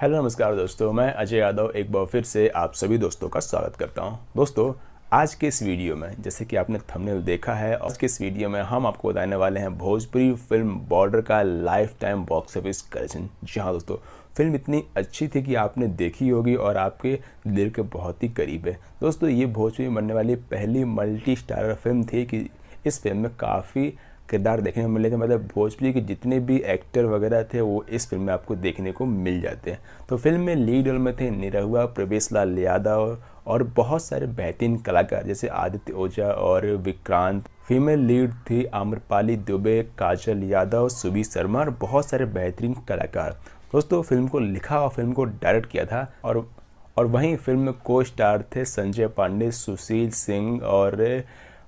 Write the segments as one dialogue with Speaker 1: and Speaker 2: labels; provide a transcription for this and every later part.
Speaker 1: Hello नमस्कार दोस्तों, मैं अजय यादव एक बार फिर से आप सभी दोस्तों का स्वागत करता हूं। दोस्तों, आज के इस वीडियो में जैसे कि आपने थंबनेल देखा है, आज के इस वीडियो में हम आपको बताने वाले हैं भोजपुरी फिल्म बॉर्डर का lifetime box office collection. जी हाँ दोस्तों, फिल्म इतनी अच्छी थी कि आपने देखी होगी और आपके दिल के बहुत ही करीब है। दोस्तों, ये भोजपुरी में बनने वाली पहली मल्टी स्टारर फिल्म थी कि इस फिल्म में काफ़ी किरदार देखने को मिले थे। मतलब भोजपुरी के जितने भी एक्टर वगैरह थे वो इस फिल्म में आपको देखने को मिल जाते हैं। तो फिल्म में लीड रोल में थे निरहुआ, प्रवेश लाल यादव और बहुत सारे बेहतरीन कलाकार जैसे आदित्य ओझा और विक्रांत। फीमेल लीड थी आम्रपाली दुबे, काजल यादव, सुबी शर्मा और बहुत सारे बेहतरीन कलाकार। दोस्तों, फिल्म को लिखा और फिल्म को डायरेक्ट किया था और वहीं फिल्म में को स्टार थे संजय पांडे, सुशील सिंह और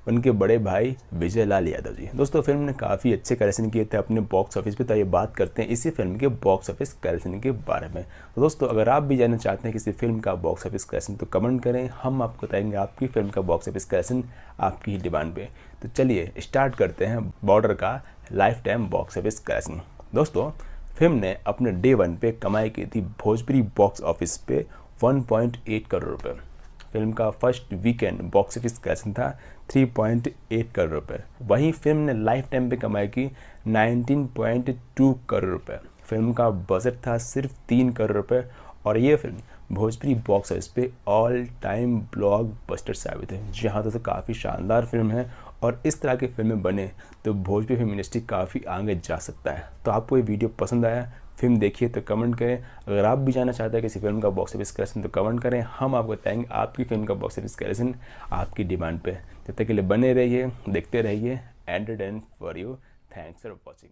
Speaker 1: उनके बड़े भाई विजय लाल यादव जी। दोस्तों, फिल्म ने काफ़ी अच्छे कलेक्शन किए थे अपने बॉक्स ऑफिस पे। तो ये बात करते हैं इसी फिल्म के बॉक्स ऑफिस कलेक्शन के बारे में। तो दोस्तों, अगर आप भी जानना चाहते हैं किसी फिल्म का बॉक्स ऑफिस कलेक्शन तो कमेंट करें, हम आपको बताएंगे आपकी फिल्म का बॉक्स ऑफिस कलेक्शन आपकी ही डिमांड पे। तो चलिए स्टार्ट करते हैं बॉर्डर का lifetime box office collection. दोस्तों, फिल्म ने अपने डे 1 पे कमाई की थी भोजपुरी बॉक्स ऑफिस पे 1.8 करोड़ रुपये। फिल्म का first weekend box office collection था 3.8 करोड़ रुपये। वहीं फिल्म ने लाइफ टाइम पे कमाई की 19.2 करोड़ रुपये। फिल्म का बजट था सिर्फ 3 करोड़ रुपये और ये फिल्म भोजपुरी बॉक्स ऑफिस पे ऑल टाइम ब्लॉकबस्टर साबित है। जी हाँ, तो काफ़ी शानदार फिल्म है और इस तरह की फिल्में बने तो भोजपुरी फिल्म इंडस्ट्री काफ़ी आगे जा सकता है। तो आपको ये वीडियो पसंद आया, फिल्म देखिए तो कमेंट करें। अगर आप भी जानना चाहते हैं किसी फिल्म का बॉक्स ऑफिस कलेक्शन तो कमेंट करें, हम आपको बताएंगे आपकी फिल्म का बॉक्स ऑफिस कलेक्शन आपकी डिमांड पे। तब तक के लिए बने रहिए, देखते रहिए, entertain for you. Thanks for watching.